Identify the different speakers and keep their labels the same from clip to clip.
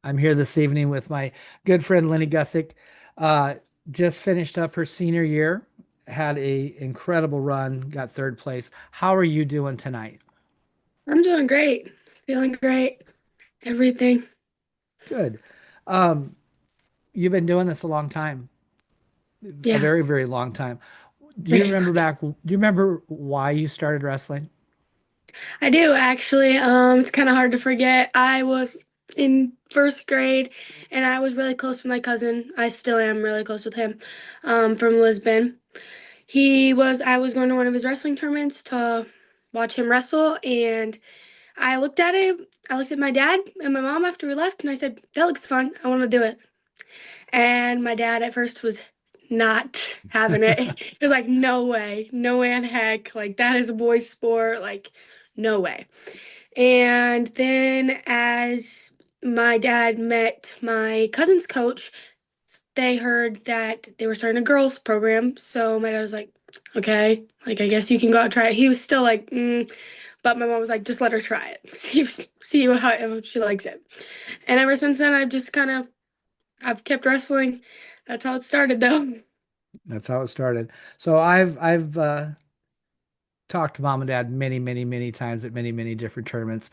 Speaker 1: I'm here this evening with my good friend Lyni Gusick. Uh, just finished up her senior year, had a incredible run, got third place. How are you doing tonight?
Speaker 2: I'm doing great. Feeling great. Everything.
Speaker 1: Good. Um, you've been doing this a long time, a
Speaker 2: Yeah,
Speaker 1: very, very long time.
Speaker 2: very lucky.
Speaker 1: Do you remember why you started wrestling?
Speaker 2: I do actually. It's kind of hard to forget. I was in first grade and I was really close with my cousin. I still am really close with him, from Lisbon. I was going to one of his wrestling tournaments to watch him wrestle, and I looked at him. I looked at my dad and my mom after we left, and I said, "That looks fun. I want to do it." And my dad at first was not having it. He was like, no way, no way in heck. Like, that is a boy's sport. Like, no way. And then as my dad met my cousin's coach, they heard that they were starting a girls program. So my dad was like, okay, like, I guess you can go out and try it. He was still like, but my mom was like, just let her try it. See how if she likes it. And ever since then, I've kept wrestling. That's how it started, though.
Speaker 1: That's how it started. So I've talked to mom and dad many, many, many times at many, many different tournaments.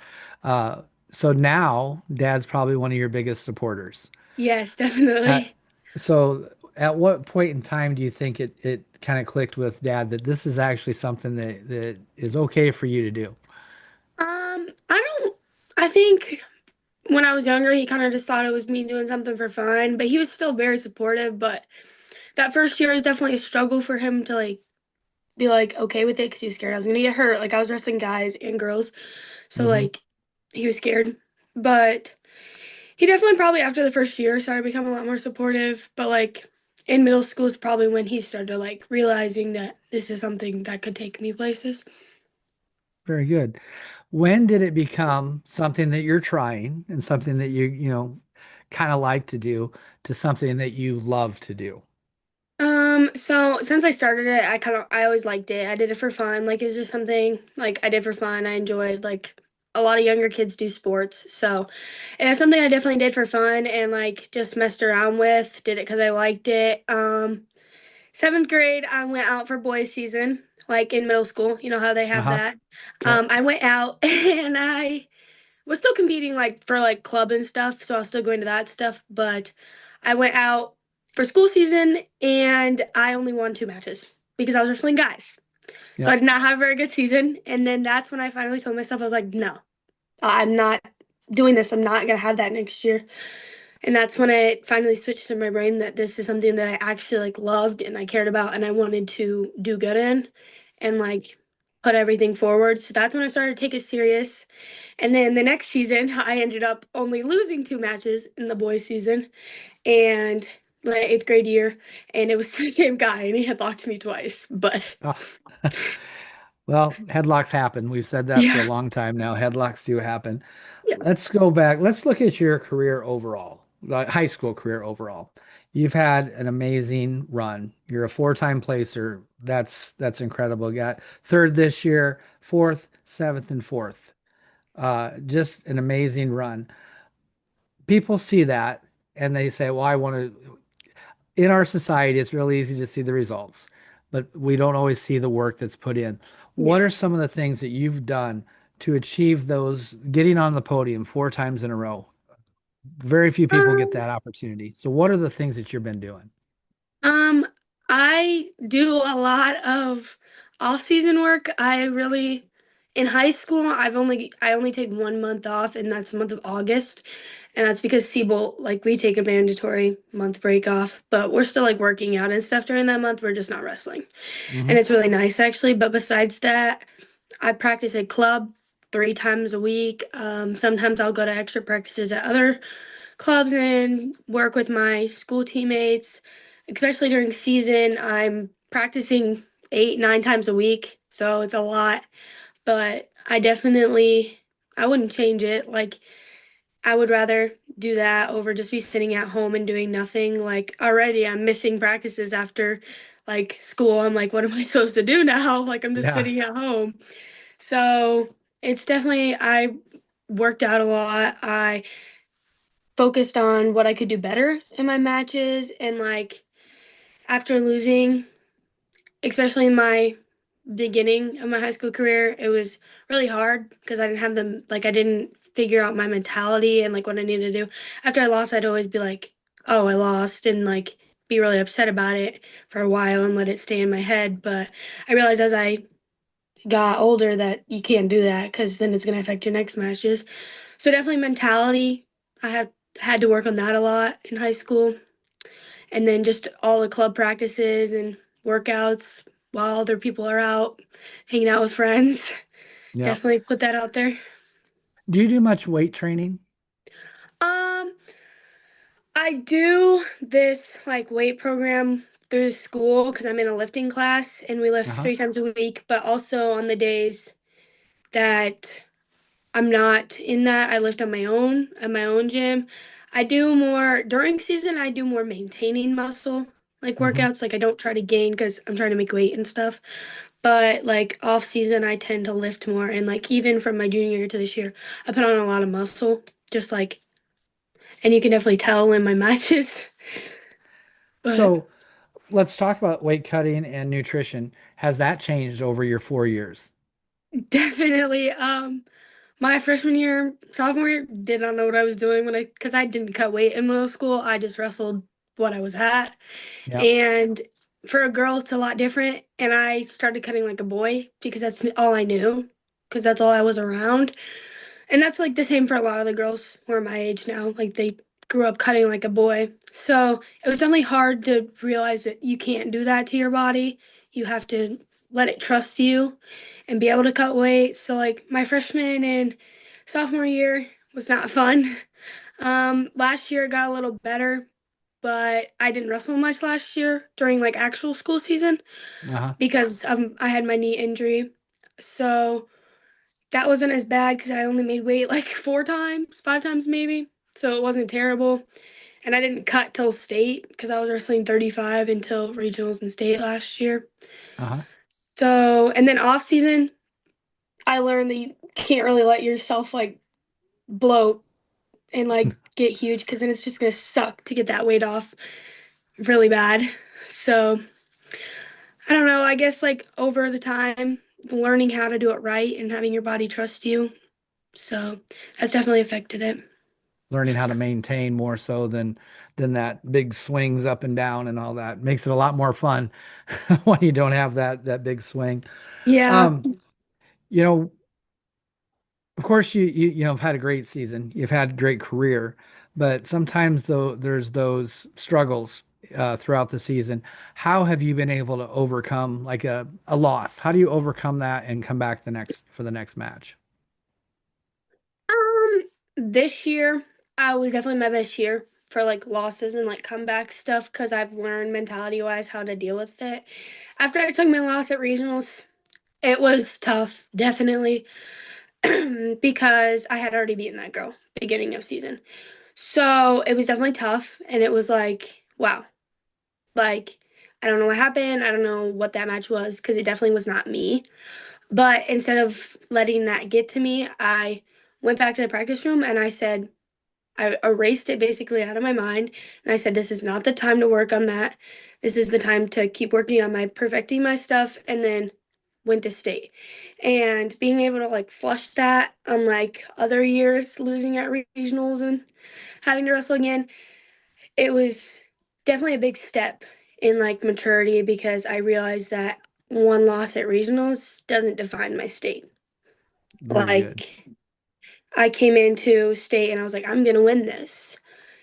Speaker 1: So now dad's probably one of your biggest supporters.
Speaker 2: Yes,
Speaker 1: At,
Speaker 2: definitely.
Speaker 1: so at what point in time do you think it kind of clicked with dad that this is actually something that is okay for you to do?
Speaker 2: I don't. I think when I was younger, he kind of just thought it was me doing something for fun, but he was still very supportive. But that first year was definitely a struggle for him to like be like okay with it because he was scared I was gonna get hurt. Like I was wrestling guys and girls, so
Speaker 1: Hmm.
Speaker 2: like he was scared. But he definitely probably after the first year started becoming a lot more supportive. But like in middle school is probably when he started like realizing that this is something that could take me places.
Speaker 1: Very good. When did it become something that you're trying and something that you kind of like to do to something that you love to do?
Speaker 2: So since I started it, I always liked it. I did it for fun. Like it was just something like I did for fun. I enjoyed like a lot of younger kids do sports. So it was something I definitely did for fun and like just messed around with. Did it because I liked it. Seventh grade, I went out for boys season, like in middle school. You know how they have
Speaker 1: Uh-huh.
Speaker 2: that.
Speaker 1: Yep.
Speaker 2: I went out and I was still competing like for like club and stuff, so I was still going to that stuff, but I went out for school season and I only won two matches because I was wrestling guys. So I
Speaker 1: Yep.
Speaker 2: did not have a very good season. And then that's when I finally told myself, I was like, no, I'm not doing this. I'm not gonna have that next year. And that's when it finally switched in my brain that this is something that I actually like loved and I cared about and I wanted to do good in and like put everything forward. So that's when I started to take it serious. And then the next season, I ended up only losing two matches in the boys' season and my eighth grade year, and it was the same guy, and he had locked me twice. But
Speaker 1: Oh. Well, headlocks happen. We've said that for a
Speaker 2: yeah,
Speaker 1: long time now. Headlocks do happen.
Speaker 2: yeah.
Speaker 1: Let's go back. Let's look at your career overall, like high school career overall. You've had an amazing run. You're a four-time placer. That's incredible. Got third this year, fourth, seventh, and fourth. Just an amazing run. People see that and they say, "Well, I want to." In our society, it's really easy to see the results, but we don't always see the work that's put in. What
Speaker 2: Yeah.
Speaker 1: are some of the things that you've done to achieve those, getting on the podium four times in a row? Very few people get
Speaker 2: Um,
Speaker 1: that opportunity. So, what are the things that you've been doing?
Speaker 2: um, I do a lot of off-season work. In high school, I only take 1 month off, and that's the month of August, and that's because Siebel, like we take a mandatory month break off, but we're still like working out and stuff during that month. We're just not wrestling, and
Speaker 1: Hmm.
Speaker 2: it's really nice actually. But besides that, I practice at club 3 times a week. Sometimes I'll go to extra practices at other clubs and work with my school teammates. Especially during season, I'm practicing 8, 9 times a week, so it's a lot. But I wouldn't change it. Like, I would rather do that over just be sitting at home and doing nothing. Like, already I'm missing practices after like school. I'm like, what am I supposed to do now? Like, I'm just
Speaker 1: Yeah.
Speaker 2: sitting at home. So I worked out a lot. I focused on what I could do better in my matches and like after losing, especially in my beginning of my high school career, it was really hard because I didn't have them like I didn't figure out my mentality and like what I needed to do. After I lost, I'd always be like, "Oh, I lost," and like be really upset about it for a while and let it stay in my head. But I realized as I got older that you can't do that because then it's gonna affect your next matches. So definitely mentality. I have had to work on that a lot in high school, and then just all the club practices and workouts while other people are out hanging out with friends.
Speaker 1: Yeah.
Speaker 2: Definitely put that out there.
Speaker 1: Do you do much weight training?
Speaker 2: Um, I do this like weight program through school because I'm in a lifting class and we lift
Speaker 1: Uh-huh.
Speaker 2: 3 times a week, but also on the days that I'm not in that, I lift on my own at my own gym. I do more during season, I do more maintaining muscle like
Speaker 1: Hmm.
Speaker 2: workouts. Like I don't try to gain because I'm trying to make weight and stuff. But like off season, I tend to lift more. And like even from my junior year to this year, I put on a lot of muscle, just like, and you can definitely tell in my matches. But
Speaker 1: So let's talk about weight cutting and nutrition. Has that changed over your 4 years?
Speaker 2: definitely, my freshman year, sophomore year, did not know what I was doing because I didn't cut weight in middle school. I just wrestled what I was at.
Speaker 1: Yep.
Speaker 2: And for a girl, it's a lot different. And I started cutting like a boy because that's all I knew, because that's all I was around. And that's like the same for a lot of the girls who are my age now. Like they grew up cutting like a boy. So it was definitely hard to realize that you can't do that to your body. You have to let it trust you and be able to cut weight. So like my freshman and sophomore year was not fun. Last year it got a little better, but I didn't wrestle much last year during like actual school season
Speaker 1: Uh-huh.
Speaker 2: because I had my knee injury. So that wasn't as bad because I only made weight like 4 times, 5 times maybe. So it wasn't terrible. And I didn't cut till state because I was wrestling 35 until regionals and state last year.
Speaker 1: Uh-huh.
Speaker 2: So, and then off season, I learned that you can't really let yourself like bloat and like get huge because then it's just gonna suck to get that weight off really bad. So I don't know. I guess like over the time, learning how to do it right and having your body trust you. So that's definitely affected it.
Speaker 1: Learning how to maintain more so than that big swings up and down and all that makes it a lot more fun when you don't have that big swing.
Speaker 2: Yeah.
Speaker 1: Um, you know, of course you know have had a great season. You've had a great career, but sometimes though there's those struggles throughout the season. How have you been able to overcome like a loss? How do you overcome that and come back the next match?
Speaker 2: This year I was definitely my best year for like losses and like comeback stuff because I've learned mentality wise how to deal with it. After I took my loss at regionals, it was tough, definitely, because I had already beaten that girl beginning of season. So it was definitely tough, and it was like, wow, like I don't know what happened. I don't know what that match was because it definitely was not me. But instead of letting that get to me, I went back to the practice room and I said, I erased it basically out of my mind. And I said, this is not the time to work on that. This is the time to keep working on my perfecting my stuff. And then went to state. And being able to like flush that, unlike other years losing at regionals and having to wrestle again, it was definitely a big step in like maturity because I realized that one loss at regionals doesn't define my state.
Speaker 1: Very good.
Speaker 2: Like I came into state and I was like, I'm gonna win this.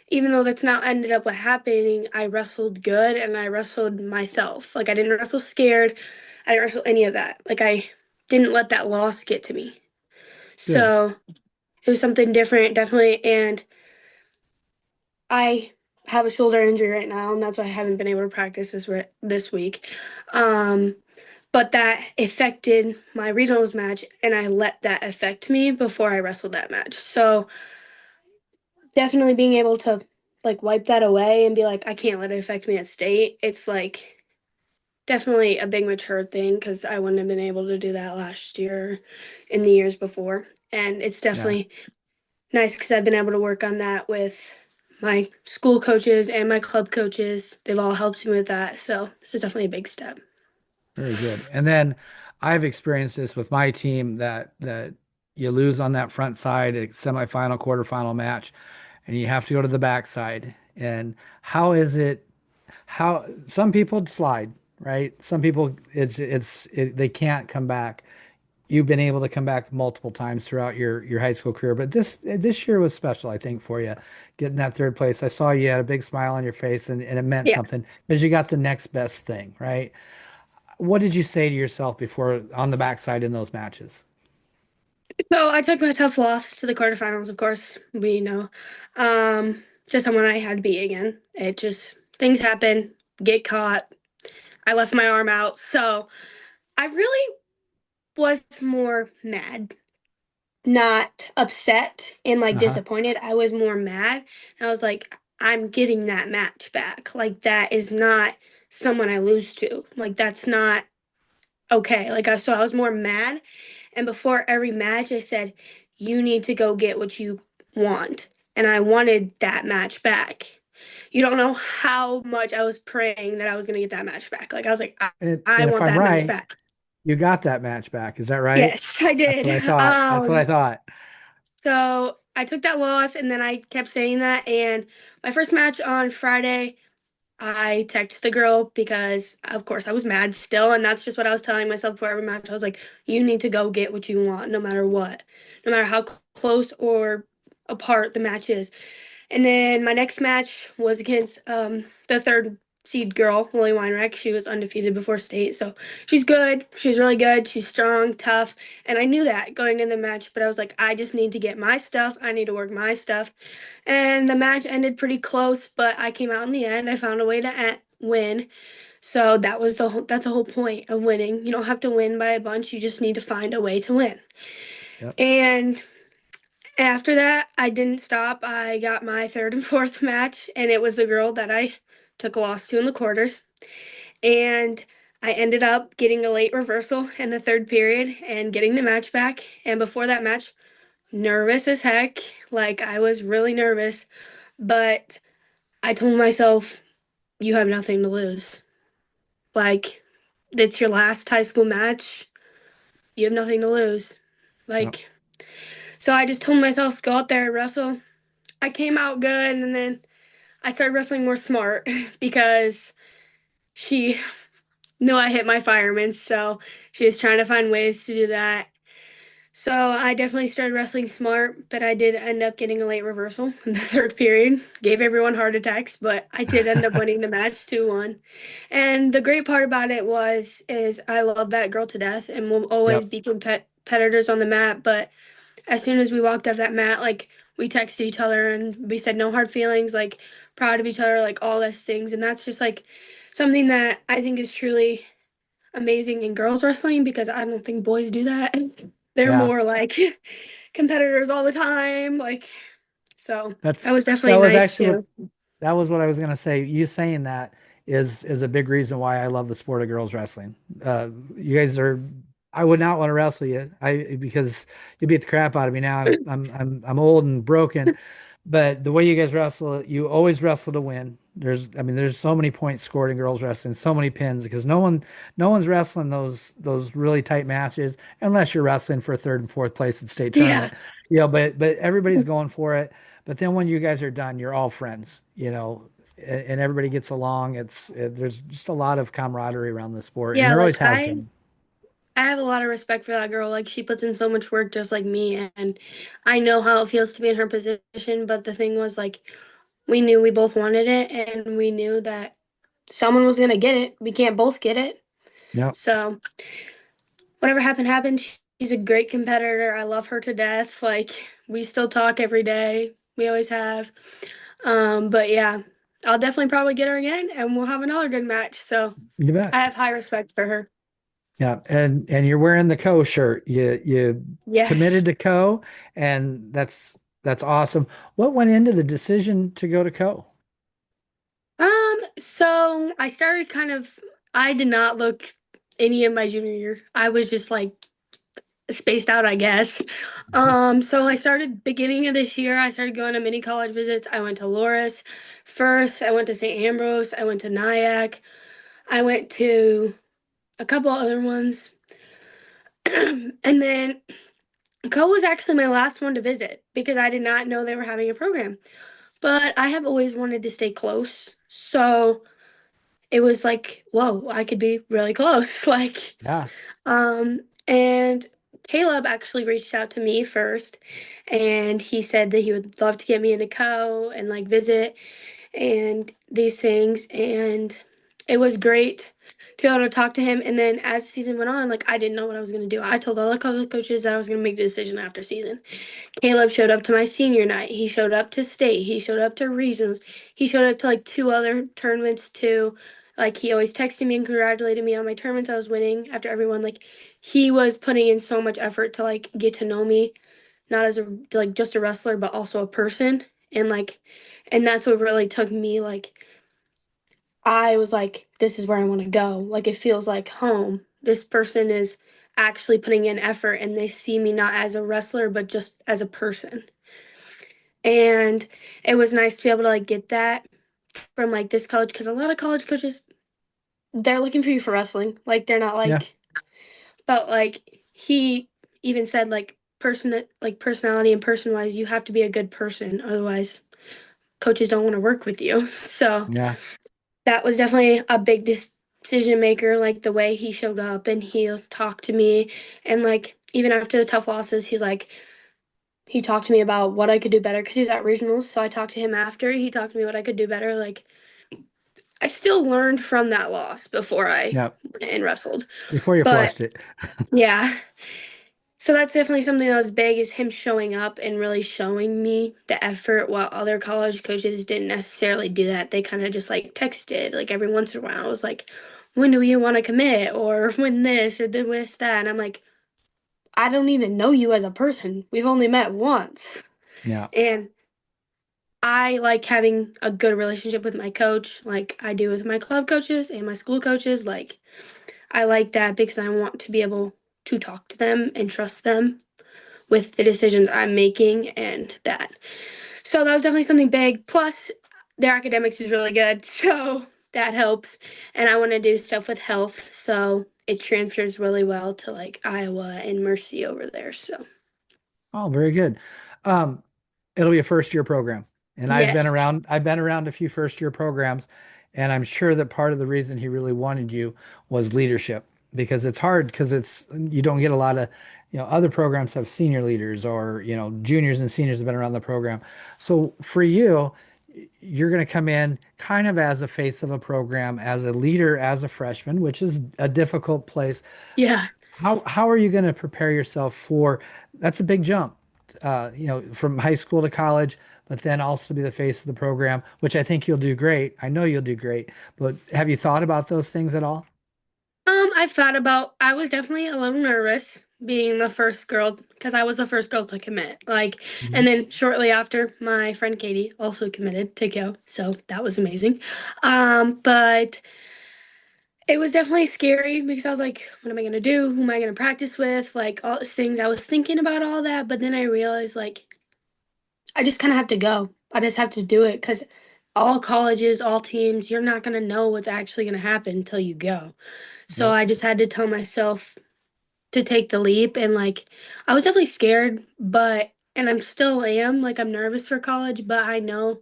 Speaker 2: Even though that's not ended up what happening, I wrestled good and I wrestled myself. Like I didn't wrestle scared. I didn't wrestle any of that. Like I didn't let that loss get to me.
Speaker 1: Good.
Speaker 2: So it was something different, definitely. And I have a shoulder injury right now, and that's why I haven't been able to practice this week. Um, but that affected my regionals match, and I let that affect me before I wrestled that match. So definitely being able to like wipe that away and be like, I can't let it affect me at state. It's like definitely a big mature thing because I wouldn't have been able to do that last year in the years before. And it's
Speaker 1: Yeah.
Speaker 2: definitely nice because I've been able to work on that with my school coaches and my club coaches, they've all helped me with that. So it was definitely a big step.
Speaker 1: Very good. And then I've experienced this with my team that you lose on that front side, a semifinal, quarterfinal match, and you have to go to the backside. And how is it? How some people slide, right? Some people they can't come back. You've been able to come back multiple times throughout your high school career, but this year was special, I think, for you, getting that third place. I saw you had a big smile on your face, and it meant
Speaker 2: Yeah.
Speaker 1: something because you got the next best thing, right? What did you say to yourself before on the backside in those matches?
Speaker 2: So I took my tough loss to the quarterfinals, of course. We know. Just someone I had to beat again. It just things happen, get caught. I left my arm out. So I really was more mad, not upset and like
Speaker 1: Uh-huh.
Speaker 2: disappointed. I was more mad. And I was like, I'm getting that match back. Like that is not someone I lose to. Like that's not okay. So I was more mad. And before every match, I said, you need to go get what you want. And I wanted that match back. You don't know how much I was praying that I was going to get that match back. Like, I was like, I
Speaker 1: And if
Speaker 2: want
Speaker 1: I'm
Speaker 2: that match
Speaker 1: right,
Speaker 2: back.
Speaker 1: you got that match back. Is that right?
Speaker 2: Yes, I
Speaker 1: That's
Speaker 2: did.
Speaker 1: what I thought. That's what I thought.
Speaker 2: So I took that loss and then I kept saying that. And my first match on Friday, I texted the girl because, of course, I was mad still, and that's just what I was telling myself before every match. I was like, "You need to go get what you want, no matter what, no matter how close or apart the match is." And then my next match was against the third seed girl, Lily Weinreich. She was undefeated before state, so she's good. She's really good. She's strong, tough, and I knew that going into the match. But I was like, I just need to get my stuff. I need to work my stuff. And the match ended pretty close, but I came out in the end. I found a way to win. So that's the whole point of winning. You don't have to win by a bunch. You just need to find a way to win.
Speaker 1: Yep.
Speaker 2: And after that, I didn't stop. I got my third and fourth match, and it was the girl that I took a loss to in the quarters. And I ended up getting a late reversal in the third period and getting the match back. And before that match, nervous as heck. Like I was really nervous, but I told myself, you have nothing to lose. Like, it's your last high school match. You have nothing to lose.
Speaker 1: Yep.
Speaker 2: Like, so I just told myself, go out there, wrestle. I came out good, and then I started wrestling more smart because she knew I hit my fireman. So she was trying to find ways to do that. So I definitely started wrestling smart, but I did end up getting a late reversal in the third period. Gave everyone heart attacks, but I did end up winning the match 2-1. And the great part about it is I love that girl to death and we'll always
Speaker 1: Yep.
Speaker 2: be competitors on the mat, but as soon as we walked off that mat, like we texted each other and we said no hard feelings, like proud of each other, like all those things. And that's just like something that I think is truly amazing in girls wrestling because I don't think boys do that. They're
Speaker 1: Yeah.
Speaker 2: more like competitors all the time. Like, so that
Speaker 1: That's
Speaker 2: was definitely
Speaker 1: that was
Speaker 2: nice
Speaker 1: actually what
Speaker 2: too.
Speaker 1: that was what I was gonna say. You saying that is a big reason why I love the sport of girls wrestling. You guys are I would not want to wrestle you. I because you beat the crap out of me now. I'm old and broken. But the way you guys wrestle, you always wrestle to win. There's so many points scored in girls wrestling, so many pins because no one's wrestling those really tight matches unless you're wrestling for third and fourth place at state
Speaker 2: Yeah.
Speaker 1: tournament. But everybody's going for it. But then when you guys are done, you're all friends, and everybody gets along. There's just a lot of camaraderie around the sport, and
Speaker 2: Yeah,
Speaker 1: there
Speaker 2: like
Speaker 1: always has been.
Speaker 2: I have a lot of respect for that girl. Like she puts in so much work just like me and I know how it feels to be in her position, but the thing was like we knew we both wanted it and we knew that someone was going to get it. We can't both get it.
Speaker 1: Yep.
Speaker 2: So whatever happened happened. She's a great competitor. I love her to death. Like we still talk every day. We always have. But yeah, I'll definitely probably get her again and we'll have another good match. So
Speaker 1: You bet.
Speaker 2: I have high respect for her.
Speaker 1: Yeah, and you're wearing the Coe shirt. You committed
Speaker 2: Yes.
Speaker 1: to Coe, and that's awesome. What went into the decision to go to Coe?
Speaker 2: So I started I did not look any of my junior year. I was just like spaced out, I guess. So I started beginning of this year, I started going to mini college visits. I went to Loris first, I went to St. Ambrose, I went to Nyack, I went to a couple other ones. And then Coe was actually my last one to visit because I did not know they were having a program. But I have always wanted to stay close. So it was like, whoa, I could be really close. Like,
Speaker 1: Yeah.
Speaker 2: and Caleb actually reached out to me first and he said that he would love to get me into Co and like visit and these things. And it was great to be able to talk to him. And then as the season went on, like I didn't know what I was going to do. I told all the coaches that I was going to make the decision after season. Caleb showed up to my senior night. He showed up to state. He showed up to regions. He showed up to like two other tournaments too. Like he always texted me and congratulated me on my tournaments I was winning after everyone. Like he was putting in so much effort to like get to know me, not as a like just a wrestler, but also a person. And like, and that's what really took me like I was like, this is where I want to go. Like it feels like home. This person is actually putting in effort and they see me not as a wrestler, but just as a person. And it was nice to be able to like get that from like this college because a lot of college coaches they're looking for you for wrestling. Like they're not
Speaker 1: Yeah.
Speaker 2: like but like he even said like personality and person wise you have to be a good person otherwise coaches don't want to work with you. So
Speaker 1: Yeah.
Speaker 2: that was definitely a big decision maker, like the way he showed up and he talked to me. And like, even after the tough losses, he talked to me about what I could do better because he was at regionals. So I talked to him after. He talked to me what I could do better. Like, I still learned from that loss before I
Speaker 1: Yeah.
Speaker 2: went and wrestled.
Speaker 1: Before you
Speaker 2: But
Speaker 1: flushed it.
Speaker 2: yeah, so that's definitely something that was big is him showing up and really showing me the effort while other college coaches didn't necessarily do that. They kind of just like texted like every once in a while. It was like, when do we want to commit or when this or then this that? And I'm like, I don't even know you as a person. We've only met once.
Speaker 1: Yeah.
Speaker 2: And I like having a good relationship with my coach, like I do with my club coaches and my school coaches. Like I like that because I want to be able to talk to them and trust them with the decisions I'm making and that. So that was definitely something big. Plus, their academics is really good, so that helps. And I want to do stuff with health, so it transfers really well to like Iowa and Mercy over there. So
Speaker 1: Oh, very good. Um, it'll be a first year program. And
Speaker 2: yes,
Speaker 1: I've been around a few first year programs, and I'm sure that part of the reason he really wanted you was leadership because it's hard because it's you don't get a lot of, other programs have senior leaders or, juniors and seniors have been around the program. So for you, you're going to come in kind of as a face of a program, as a leader, as a freshman, which is a difficult place.
Speaker 2: yeah.
Speaker 1: How are you going to prepare yourself for that's a big jump, from high school to college, but then also be the face of the program, which I think you'll do great. I know you'll do great, but have you thought about those things at all?
Speaker 2: I've thought about. I was definitely a little nervous being the first girl because I was the first girl to commit. Like, and
Speaker 1: Mhm.
Speaker 2: then shortly after, my friend Katie also committed to go, so that was amazing. But it was definitely scary because I was like, what am I gonna do? Who am I gonna practice with? Like all these things. I was thinking about all that, but then I realized like I just kind of have to go. I just have to do it because all colleges, all teams, you're not gonna know what's actually gonna happen until you go. So
Speaker 1: Yep.
Speaker 2: I just had to tell myself to take the leap and like I was definitely scared, but and I'm still am like I'm nervous for college, but I know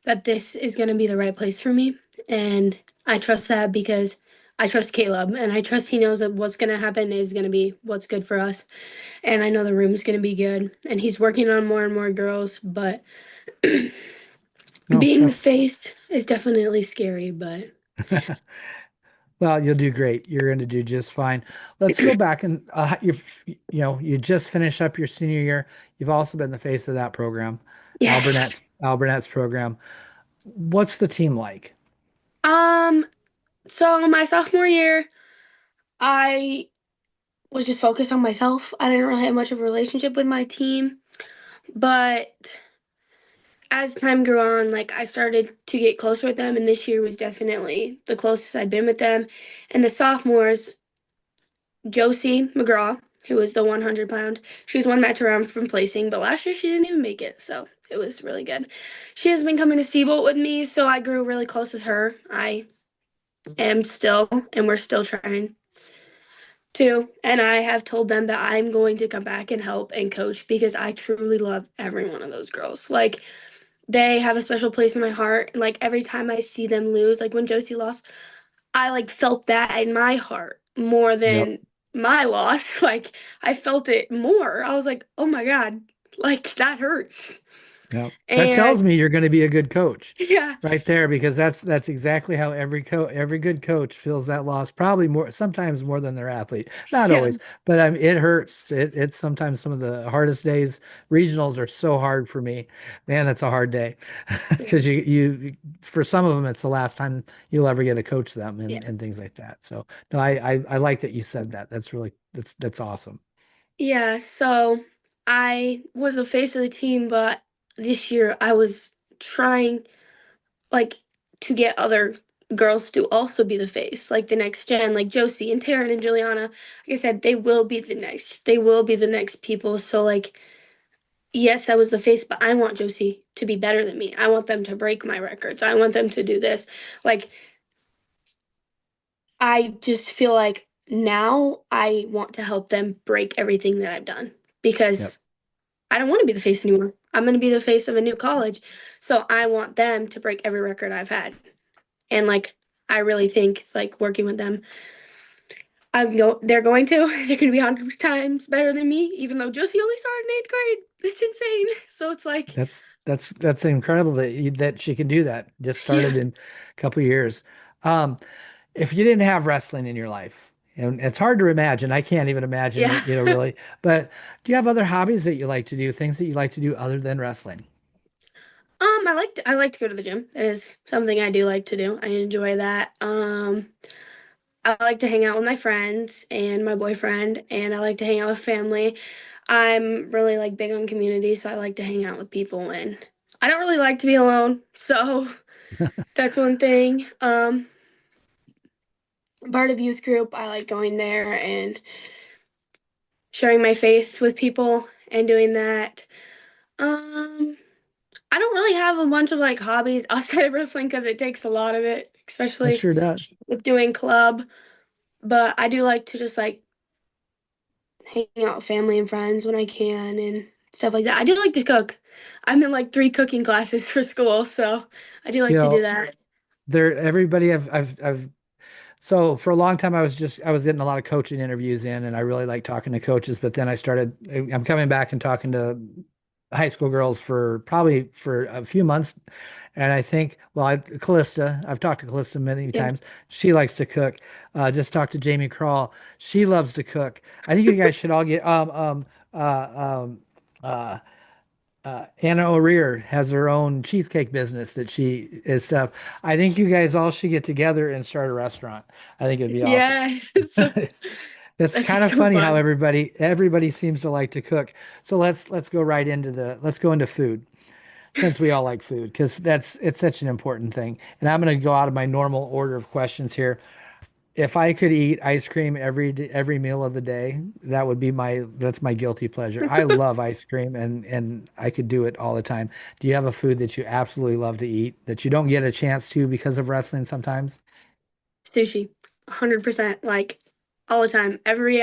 Speaker 2: that this is going to be the right place for me. And I trust that because I trust Caleb and I trust he knows that what's going to happen is going to be what's good for us. And I know the room's going to be good. And he's working on more and more girls, but
Speaker 1: No,
Speaker 2: being the
Speaker 1: that's
Speaker 2: face is definitely scary, but
Speaker 1: well, you'll do great. You're going to do just fine. Let's go back and you just finished up your senior year. You've also been the face of that program,
Speaker 2: yes.
Speaker 1: Alburnett's program. What's the team like?
Speaker 2: Um, so my sophomore year, I was just focused on myself. I didn't really have much of a relationship with my team, but as time grew on, like I started to get closer with them, and this year was definitely the closest I'd been with them. And the sophomores, Josie McGraw. who was the 100-pound. She was one match around from placing, but last year she didn't even make it, so it was really good. She has been coming to Steamboat with me, so I grew really close with her. I am still, and we're still trying to. And I have told them that I'm going to come back and help and coach because I truly love every one of those girls. Like, they have a special place in my heart. And like every time I see them lose, like when Josie lost, I like felt that in my heart more
Speaker 1: Yep.
Speaker 2: than my loss. Like I felt it more. I was like, oh my God, like that hurts.
Speaker 1: Yep. That tells
Speaker 2: And
Speaker 1: me you're going to be a good coach
Speaker 2: yeah,
Speaker 1: right there, because that's exactly how every good coach feels that loss, probably more, sometimes more than their athlete. Not
Speaker 2: yeah,
Speaker 1: always, but it hurts. It's sometimes some of the hardest days. Regionals are so hard for me. Man, that's a hard day because for some of them it's the last time you'll ever get to coach them
Speaker 2: yeah.
Speaker 1: and things like that. So no, I like that you said that. That's really that's awesome.
Speaker 2: Yeah, so I was a face of the team, but this year I was trying like to get other girls to also be the face, like the next gen, like Josie and Taryn and Juliana. Like I said, they will be the next people. So like yes, I was the face, but I want Josie to be better than me. I want them to break my records. I want them to do this. Like I just feel like now I want to help them break everything that I've done
Speaker 1: Yep.
Speaker 2: because I don't want to be the face anymore. I'm going to be the face of a new college. So I want them to break every record I've had. And like I really think like working with them, they're going to. They're going to be 100 times better than me, even though Josie only started in 8th grade. It's insane. So it's like,
Speaker 1: That's incredible that she can do that. Just
Speaker 2: yeah,
Speaker 1: started in a couple years. Um, if you didn't have wrestling in your life, and it's hard to imagine, I can't even imagine
Speaker 2: yeah.
Speaker 1: it, really. But do you have other hobbies that you like to do, things that you like to do other than wrestling?
Speaker 2: I like to go to the gym. That is something I do like to do. I enjoy that. I like to hang out with my friends and my boyfriend, and I like to hang out with family. I'm really like big on community, so I like to hang out with people, and I don't really like to be alone. So that's one thing. Part of youth group, I like going there and sharing my faith with people and doing that. Um, I don't really have a bunch of like hobbies outside of wrestling because it takes a lot of it,
Speaker 1: That
Speaker 2: especially
Speaker 1: sure does.
Speaker 2: with doing club. But I do like to just like hang out with family and friends when I can and stuff like that. I do like to cook. I'm in like 3 cooking classes for school, so I do
Speaker 1: You
Speaker 2: like to do
Speaker 1: know,
Speaker 2: that.
Speaker 1: everybody I've so for a long time I was getting a lot of coaching interviews in, and I really like talking to coaches, but then I'm coming back and talking to high school girls for probably for a few months. And I think, well, Callista, I've talked to Callista many
Speaker 2: Yeah.
Speaker 1: times. She likes to cook. Just talked to Jamie Crawl. She loves to cook. I think you guys should all get uh Anna O'Rear has her own cheesecake business that she is stuff. I think you guys all should get together and start a restaurant. I think it'd be awesome.
Speaker 2: Yeah, so
Speaker 1: That's
Speaker 2: that'd be
Speaker 1: kind of
Speaker 2: so
Speaker 1: funny how
Speaker 2: fun.
Speaker 1: everybody seems to like to cook. So let's go into food, since we all like food, because it's such an important thing. And I'm going to go out of my normal order of questions here. If I could eat ice cream every meal of the day, that's my guilty pleasure. I love ice cream, and I could do it all the time. Do you have a food that you absolutely love to eat that you don't get a chance to because of wrestling sometimes?
Speaker 2: Sushi, 100%, like all the time. Every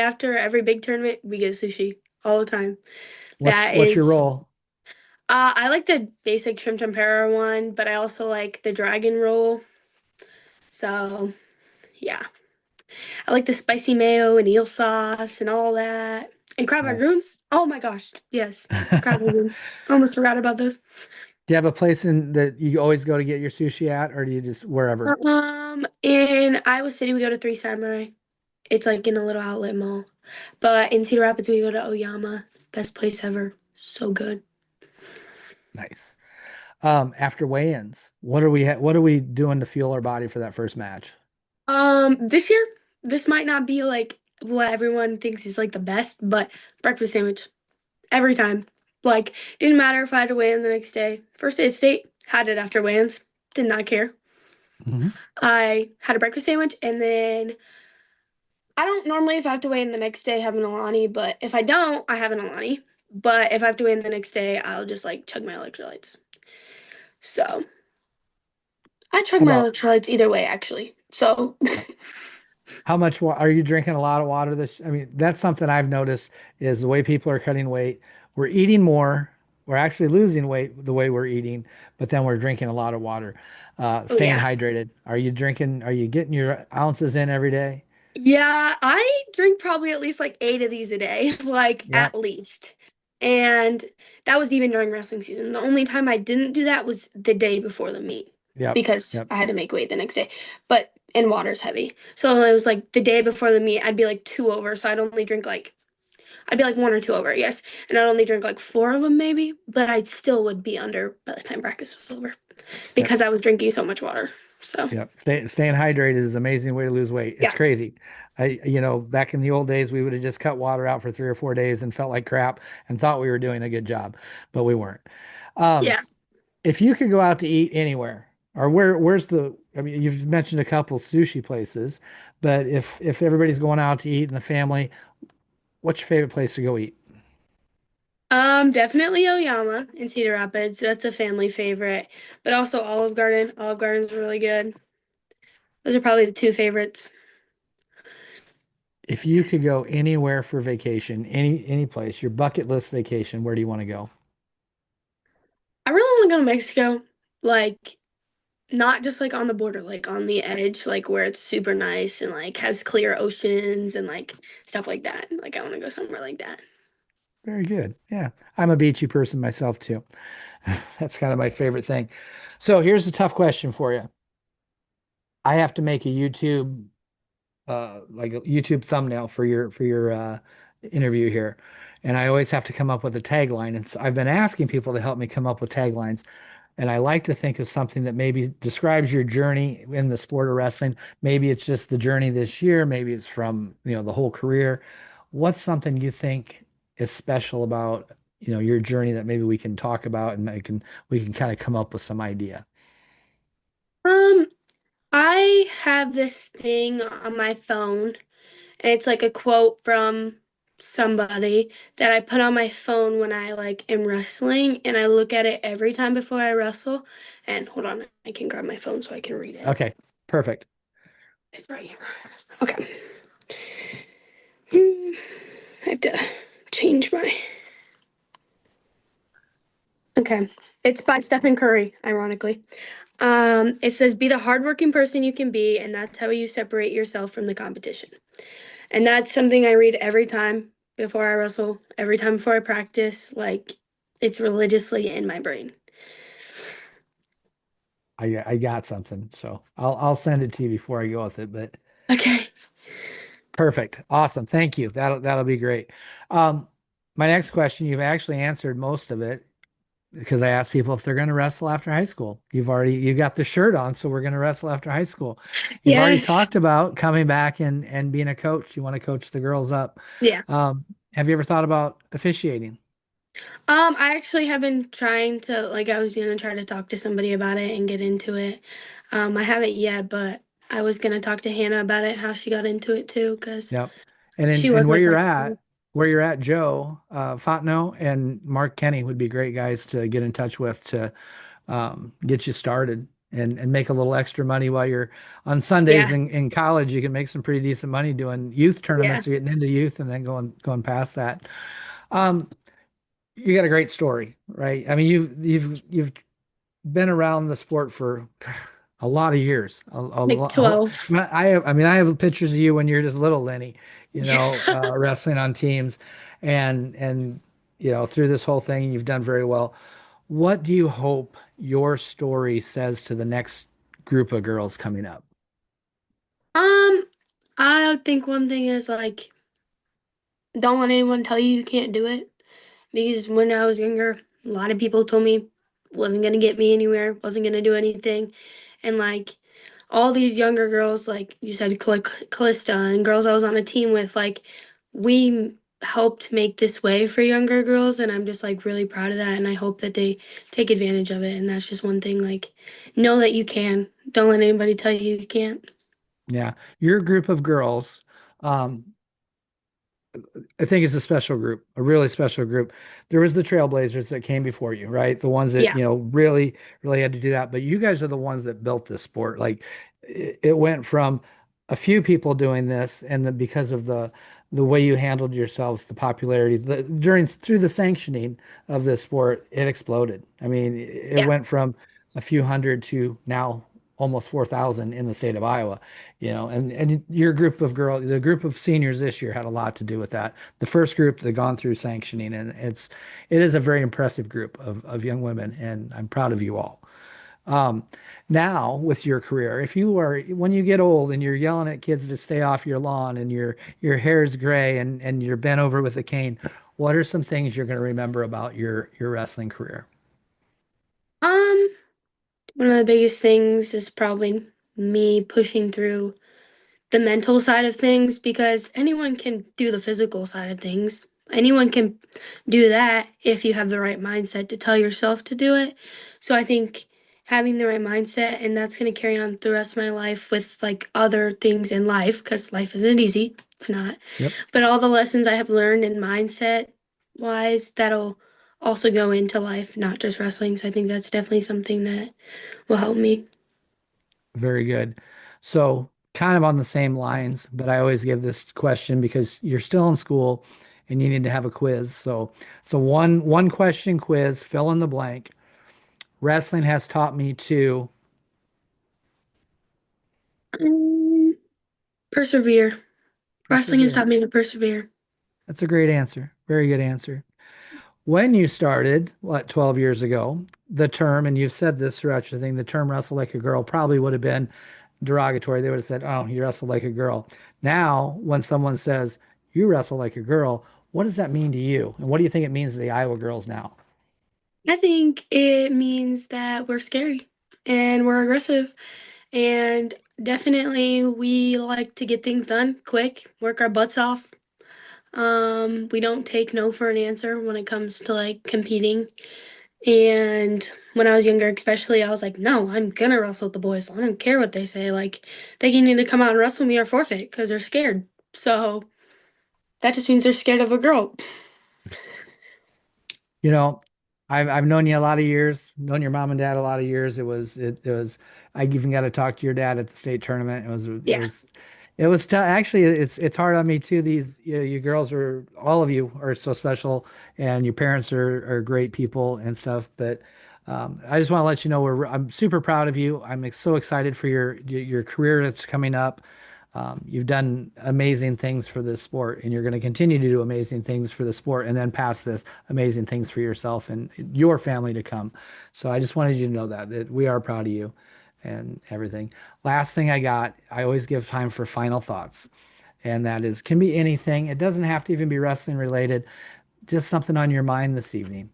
Speaker 2: big tournament, we get sushi all the time. That
Speaker 1: What's your
Speaker 2: is,
Speaker 1: role?
Speaker 2: I like the basic shrimp tempura one, but I also like the dragon roll. So yeah, I like the spicy mayo and eel sauce and all that. And crab
Speaker 1: Nice.
Speaker 2: rangoons. Oh my gosh, yes, crab rangoons. Almost forgot about those.
Speaker 1: Do you have a place in that you always go to get your sushi at, or do you just wherever?
Speaker 2: In Iowa City, we go to Three Samurai. It's like in a little outlet mall. But in Cedar Rapids, we go to Oyama. Best place ever. So good.
Speaker 1: Nice. After weigh-ins, what are we doing to fuel our body for that first match?
Speaker 2: This year, this might not be like what everyone thinks is like the best, but breakfast sandwich every time. Like, didn't matter if I had to weigh in the next day. First day of state, had it after weigh-ins. Did not care.
Speaker 1: Mhm.
Speaker 2: I had a breakfast sandwich and then I don't normally, if I have to weigh in the next day, have an Alani, but if I don't, I have an Alani. But if I have to weigh in the next day, I'll just like chug my electrolytes. So I chug
Speaker 1: How
Speaker 2: my
Speaker 1: about
Speaker 2: electrolytes either way, actually. So
Speaker 1: how much are you drinking a lot of water this? I mean, that's something I've noticed is the way people are cutting weight. We're eating more. We're actually losing weight the way we're eating, but then we're drinking a lot of water,
Speaker 2: oh
Speaker 1: staying
Speaker 2: yeah.
Speaker 1: hydrated. Are you getting your ounces in every day?
Speaker 2: Yeah, I drink probably at least like 8 of these a day, like
Speaker 1: Yep.
Speaker 2: at least. And that was even during wrestling season. The only time I didn't do that was the day before the meet
Speaker 1: Yep.
Speaker 2: because
Speaker 1: Yep.
Speaker 2: I had to make weight the next day. But and water's heavy. So it was like the day before the meet, I'd be like 2 over. So I'd only drink like I'd be like 1 or 2 over, yes. And I'd only drink like 4 of them maybe, but I still would be under by the time practice was over
Speaker 1: Yep.
Speaker 2: because I was drinking so much water. So
Speaker 1: Yep. Staying hydrated is an amazing way to lose weight. It's
Speaker 2: yeah.
Speaker 1: crazy. Back in the old days, we would have just cut water out for 3 or 4 days and felt like crap and thought we were doing a good job, but we weren't. Um,
Speaker 2: Yeah.
Speaker 1: if you could go out to eat anywhere, or I mean, you've mentioned a couple sushi places, but if everybody's going out to eat in the family, what's your favorite place to go eat?
Speaker 2: Definitely Oyama in Cedar Rapids. That's a family favorite. But also Olive Garden. Olive Garden's really good. Those are probably the two favorites.
Speaker 1: If you could go anywhere for vacation, any place, your bucket list vacation, where do you want to go?
Speaker 2: I really want to go to Mexico. Like, not just like on the border, like on the edge, like where it's super nice and like has clear oceans and like stuff like that. Like, I want to go somewhere like that.
Speaker 1: Very good. Yeah, I'm a beachy person myself too. That's kind of my favorite thing. So here's a tough question for you. I have to make a YouTube thumbnail for your interview here. And I always have to come up with a tagline. And so I've been asking people to help me come up with taglines. And I like to think of something that maybe describes your journey in the sport of wrestling. Maybe it's just the journey this year, maybe it's from, the whole career. What's something you think is special about, your journey that maybe we can talk about and we can kind of come up with some idea.
Speaker 2: Um, I have this thing on my phone, and it's like a quote from somebody that I put on my phone when I like am wrestling, and I look at it every time before I wrestle. And hold on, I can grab my phone so I can read it.
Speaker 1: Okay, perfect.
Speaker 2: It's right here. Okay. I have to change my. Okay. It's by Stephen Curry, ironically. It says, "Be the hardworking person you can be, and that's how you separate yourself from the competition." And that's something I read every time before I wrestle, every time before I practice. Like, it's religiously in my brain.
Speaker 1: I got something, so I'll send it to you before I go with it. But
Speaker 2: Okay.
Speaker 1: perfect, awesome, thank you. That'll be great. Um, my next question, you've actually answered most of it because I asked people if they're going to wrestle after high school. You got the shirt on, so we're going to wrestle after high school. You've already
Speaker 2: Yes.
Speaker 1: talked about coming back and being a coach. You want to coach the girls up.
Speaker 2: Yeah.
Speaker 1: Have you ever thought about officiating?
Speaker 2: I actually have been trying to, like, I was gonna try to talk to somebody about it and get into it. I haven't yet, but I was gonna talk to Hannah about it, how she got into it too, because
Speaker 1: Yep. And
Speaker 2: she
Speaker 1: and
Speaker 2: was my person.
Speaker 1: where you're at, Joe Fontenot and Mark Kenny would be great guys to get in touch with to get you started and make a little extra money while you're on Sundays
Speaker 2: Yeah.
Speaker 1: in college. You can make some pretty decent money doing youth
Speaker 2: Yeah.
Speaker 1: tournaments or getting into youth and then going past that. Um, you got a great story, right? I mean, you've been around the sport for a lot of years.
Speaker 2: Like 12.
Speaker 1: I mean, I have pictures of you when you're just little Lenny,
Speaker 2: Yeah.
Speaker 1: wrestling on teams, and through this whole thing, you've done very well. What do you hope your story says to the next group of girls coming up?
Speaker 2: Um, I think one thing is like, don't let anyone tell you you can't do it. Because when I was younger, a lot of people told me wasn't gonna get me anywhere, wasn't gonna do anything, and like all these younger girls, like you said, Callista, and girls I was on a team with, like we helped make this way for younger girls, and I'm just like really proud of that, and I hope that they take advantage of it. And that's just one thing, like know that you can. Don't let anybody tell you you can't.
Speaker 1: Yeah, your group of girls Um, I think it's a special group, a really special group. There was the Trailblazers that came before you, right? The ones that,
Speaker 2: Yeah.
Speaker 1: you know, really, really had to do that. But you guys are the ones that built this sport. Like it went from a few people doing this, and then because of the way you handled yourselves, the popularity, during through the sanctioning of this sport, it exploded. I mean, it
Speaker 2: Yeah.
Speaker 1: went from a few hundred to now almost 4,000 in the state of Iowa, you know, and your group of the group of seniors this year had a lot to do with that. The first group that gone through sanctioning, and it is a very impressive group of young women, and I'm proud of you all. Um, Now with your career, if you are when you get old and you're yelling at kids to stay off your lawn and your hair's gray and you're bent over with a cane, what are some things you're going to remember about your wrestling career?
Speaker 2: Um, One of the biggest things is probably me pushing through the mental side of things because anyone can do the physical side of things. Anyone can do that if you have the right mindset to tell yourself to do it. So I think having the right mindset, and that's going to carry on the rest of my life with like other things in life because life isn't easy. It's not.
Speaker 1: Yep.
Speaker 2: But all the lessons I have learned in mindset wise, that'll also go into life, not just wrestling. So I think that's definitely something that will help me.
Speaker 1: Very good. So, kind of on the same lines, but I always give this question because you're still in school and you need to have a quiz. So one question quiz, fill in the blank. Wrestling has taught me to
Speaker 2: Um, Persevere. Wrestling has
Speaker 1: persevere.
Speaker 2: taught me to persevere.
Speaker 1: That's a great answer. Very good answer. When you started, what, 12 years ago, the term, and you've said this throughout your thing, the term wrestle like a girl probably would have been derogatory. They would have said, oh, you wrestle like a girl. Now, when someone says, you wrestle like a girl, what does that mean to you? And what do you think it means to the Iowa girls now?
Speaker 2: I think it means that we're scary and we're aggressive and definitely we like to get things done quick, work our butts off. We don't take no for an answer when it comes to like competing. And when I was younger, especially, I was like, no, I'm gonna wrestle with the boys. I don't care what they say. Like, they can either come out and wrestle me or forfeit because they're scared. So that just means they're scared of a girl.
Speaker 1: You know, I've known you a lot of years, known your mom and dad a lot of years. It was I even got to talk to your dad at the state tournament.
Speaker 2: Yeah.
Speaker 1: It was tough. Actually, it's hard on me too. These you girls are all of you are so special, and your parents are great people and stuff. But I just want to let you know I'm super proud of you. I'm so excited for your career that's coming up. You've done amazing things for this sport, and you're going to continue to do amazing things for the sport, and then pass this amazing things for yourself and your family to come. So I just wanted you to know that we are proud of you and everything. Last thing I always give time for final thoughts, and that is can be anything. It doesn't have to even be wrestling related. Just something on your mind this evening.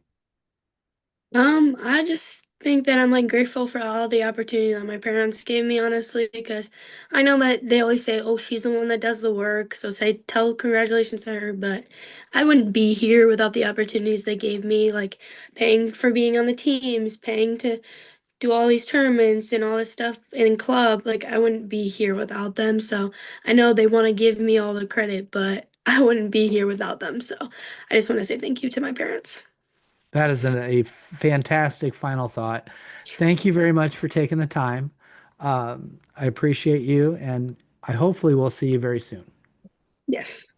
Speaker 2: I just think that I'm like grateful for all the opportunity that my parents gave me, honestly, because I know that they always say, "Oh, she's the one that does the work," so say tell congratulations to her, but I wouldn't be here without the opportunities they gave me, like paying for being on the teams, paying to do all these tournaments and all this stuff in club. Like I wouldn't be here without them. So I know they want to give me all the credit, but I wouldn't be here without them. So I just want to say thank you to my parents.
Speaker 1: That is a fantastic final thought. Thank you very much for taking the time. I appreciate you, and I hopefully will see you very soon.
Speaker 2: Yes.